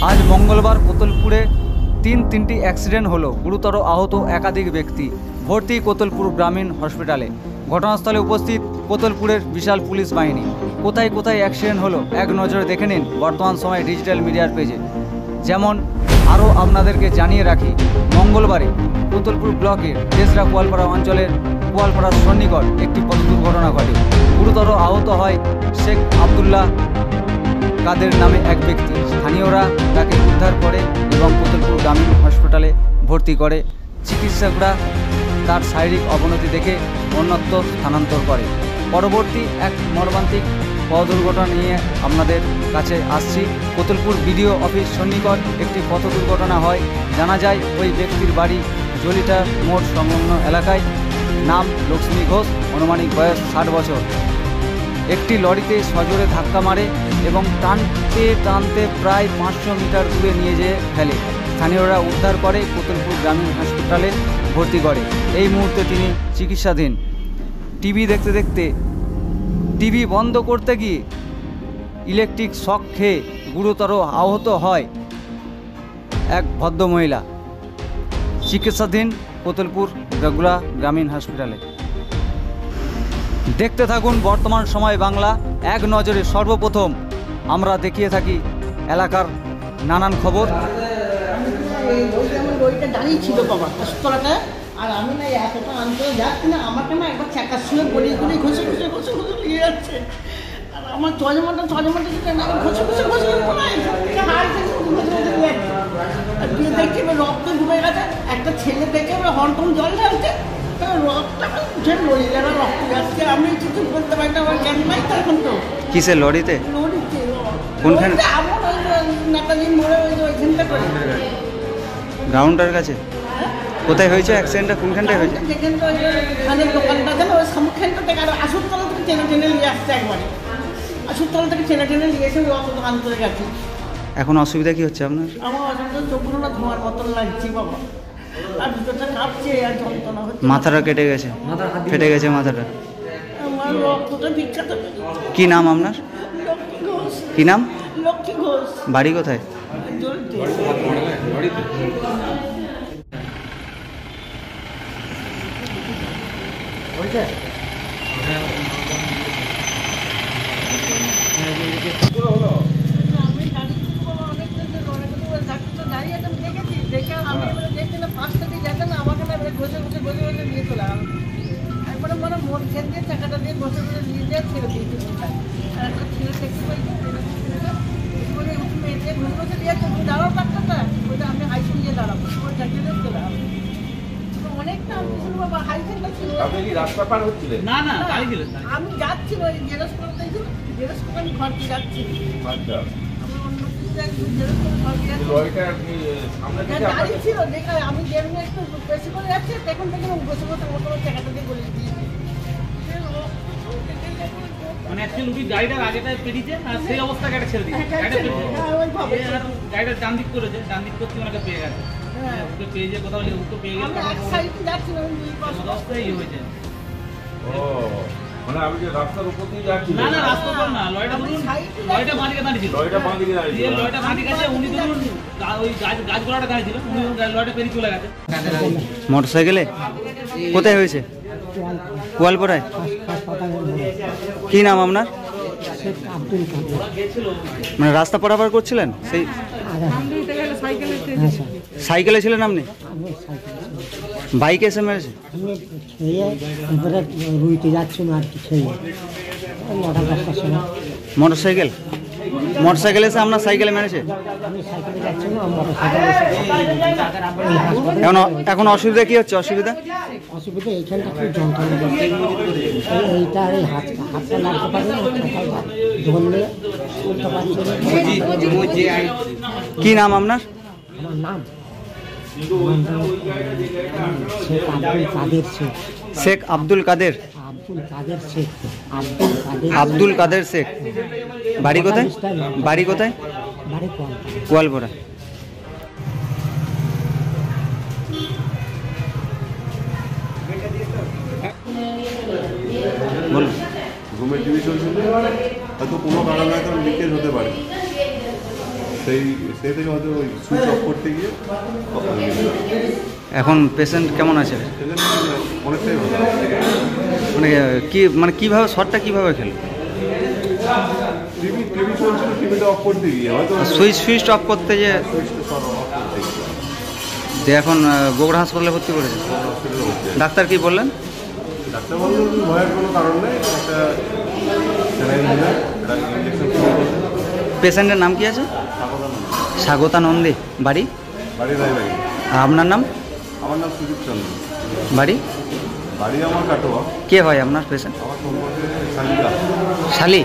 আজ মঙ্গলবার কোতলপুরে তিনটি অ্যাক্সিডেন্ট হলো, গুরুতর আহত একাধিক ব্যক্তি, ভর্তি কোতলপুর গ্রামীণ হসপিটালে। ঘটনাস্থলে উপস্থিত কোতলপুরের বিশাল পুলিশ বাহিনী। কোথায় কোথায় অ্যাক্সিডেন্ট হলো এক নজরে দেখে নিন বর্তমান সময়ে ডিজিটাল মিডিয়ার পেজে। যেমন আরও আপনাদেরকে জানিয়ে রাখি, মঙ্গলবারে কোতলপুর ব্লকের দেশরা কোয়ালপাড়া অঞ্চলের কোয়ালপাড়ার সন্নিকট একটি পথ দুর্ঘটনা ঘটে। গুরুতর আহত হয় শেখ আবদুল্লাহ কাদের নামে এক ব্যক্তি। স্থানীয়রা তাকে উদ্ধার করে এবং কোতলপুর গ্রামীণ হাসপাতালে ভর্তি করে। চিকিৎসকরা তার শারীরিক অবনতি দেখে অন্যত্র স্থানান্তর করে। পরবর্তী এক মর্মান্তিক পথ দুর্ঘটনা নিয়ে আপনাদের কাছে আসছি। কোতলপুর বিডিও অফিস সন্নিকট একটি পথ দুর্ঘটনা হয়। জানা যায় ওই ব্যক্তির বাড়ি জলিটা মোড় সংলগ্ন এলাকায়। নাম লক্ষ্মী ঘোষ, আনুমানিক বয়স 60 বছর। একটি লরিতে সজোরে ধাক্কা মারে এবং টানতে টানতে প্রায় 500 মিটার দূরে নিয়ে যেয়ে ফেলে। স্থানীয়রা উদ্ধার করে কোতলপুর গ্রামীণ হাসপাতালে ভর্তি করে। এই মুহূর্তে তিনি চিকিৎসাধীন। টিভি দেখতে দেখতে টিভি বন্ধ করতে গিয়ে ইলেকট্রিক শক খেয়ে গুরুতর আহত হয় এক ভদ্রমহিলা। চিকিৎসাধীন কোতলপুর রেগুলা গ্রামীণ হাসপাতালে। দেখতে থাকুন বর্তমান সময় বাংলা। এক নজরে সর্বপ্রথম আমরা দেখিয়ে থাকি এলাকার নানান খবর। দাঁড়িয়ে ছিল বাবা তলাটা, আর আমি না এতটা আনতে যাচ্ছি না, আমাকে না একবার চাকার সঙ্গে গড়িয়ে গড়িয়ে ঘষে ঘষে ঘষে ঘষে নিয়ে যাচ্ছে। আর আমার চজমাটা যেটা না ঘষে ঘষে ঘষে দিয়ে দেখছি এবার রক্ত ডুবে গেছে। একটা ছেলে দেখে এবার হরকম জল ঢালছে, রক্তটা উঠে লড়িয়ে যাবে, রক্ত যাচ্ছে। আমি কিছু বলতে পারি না, আমার জ্ঞান নাই তো এখন। তো কিসের লরিতে? লরিতে কোনখানে? আমার ওই নেতাজি মোড়ে ওইখানটা করে গ্রাউন্ডের কাছে। কোথায় হয়েছে অ্যাক্সিডেন্টটা? কোনখানটায় হয়েছে? মানে দোকানটা যেন ওই সম্মুখখানটা থেকে, আর আসুরতলা থেকে টেনে টেনে নিয়ে আসছে একবারে। আসুরতলা থেকে টেনে টেনে নিয়ে এসে ওই অত দোকান করে গেছে। এখন অসুবিধা কি হচ্ছে আপনার? আমার অসুবিধা চোখগুলো না ধোঁয়ার মতন লাগছে বাবা, আর ভিতরটা কাঁপছে আর যন্ত্রণা হচ্ছে। মাথাটা কেটে গেছে, ফেটে গেছে মাথাটা। আমার রক্তটা বিখ্যাত। কি নাম আপনার? লক্ষ্মী ঘোষ। কি নাম? লক্ষ্মী ঘোষ। বাড়ি কোথায়? চাকাটা দিয়ে বসে বসে নিয়ে যায়, ছেড়ে দিয়েছে। আর একটা ছেলে দেখতে পাইছে, বসে দিয়ে দাঁড়াও ডাক্তারটা, ওইটা আমি হাইসে নিয়ে দাঁড়াবো, ওই ডাক্তার দাঁড়াবো। অনেকটা বাবা হাইসেনটা ছিল। রাস্তা পার হচ্ছিলেন? না না, আমি যাচ্ছি ওই জেরক্স করতে, জেরক্স করে আমি ঘর দিয়ে যাচ্ছি। আচ্ছা, গাড়ি ছিল দেখে আমি যেমনি একটু বেশি করে যাচ্ছি, তখন থেকে বসে বসে মোটামুটি চাকাটা দিয়ে গলিয়ে দিয়েছি। মানে অ্যাকচুয়ালি গাড়িটা আগেটা পেরিয়েছে আর সেই অবস্থা গাড়ি ছেড়ে দিয়েছে। গাড়িটা ডান দিক করেছে, ডান দিক করতে ওনাকে পেয়ে গেছে। ওকে পেয়ে যে কোথাও ওকে পেয়ে গেছে, অবস্থায় হয়েছে। ও মানে আমি যে রাস্তার উপর দিয়ে যাচ্ছি? না না, রাস্তার উপর না, লরিটা ধরুন, লরিটা বাঁদিকে দাঁড়িয়েছিল। লরিটা বাঁদিকে দাঁড়িয়েছিল। লরিটা বাঁদিকে আছে, উনি ধরুন ওই গাছগুলোটা দাঁড়িয়েছিল, উনি লরিটা পেরিয়ে চলে গেছে। মোটরসাইকেলে? কোথায় হয়েছে? কোয়ালপাড়ায়। কি নাম আপনার? মানে রাস্তা পারাপার করছিলেন? সেই সাইকেলে ছিলেন আপনি? বাইকে এসে মেরেছে? রুইতে যাচ্ছিল আর কি, মোটরসাইকেল? মোটরসাইকেল এসে আপনার সাইকেলে মেরেছে? এখন অসুবিধা কি হচ্ছে? অসুবিধা এইখানটা খুব যন্ত্রণা, এইটা এই হাতটা লাগতে পারে, ধরলে উঠতে পারছে। কি নাম আপনার? আমার নাম শেখ আব্দুল কাদের। আব্দুল কাদের শেখ। বাড়ি কোথায়? বাড়ি কোথায়? কোয়ালপাড়া। বলুন। ঘুমের টিভি চলছিল, হয়তো কোনো কারণে লিকেজ হতে পারে। সেই থেকে হয়তো ওই সুইচ অফ করতে গিয়ে তখন এখন পেশেন্ট কেমন আছে? অনেকটাই ভালো। মানে কীভাবে শর্টটা কীভাবে খেলো? টিভি চলছিল, টিভিটা অফ করতে গিয়ে হয়তো সুইচ অফ করতে যে সুইচটা সব অফ করতে গিয়ে দিয়ে এখন বগুড়া হাসপাতালে ভর্তি করেছে। হসপিটালে হচ্ছে। ডাক্তার কি বললেন? ডাক্তার বললেন ভয়ের কোনো কারণ নেই, একটা স্যালাইন দিলেন, একটা ইঞ্জেকশন করে পেশেন্টের নাম কি আছে? স্বাগতা নন্দী। বাড়ি? বাড়ি রায়বাড়ি। আর আপনার নাম? আমার নাম সুদীপ চন্দ্র। বাড়ি? বাড়ি আমার কাটোয়া। কে হয় আপনার পেশেন্ট? আমার সম্পর্কে শালিকা। শালি?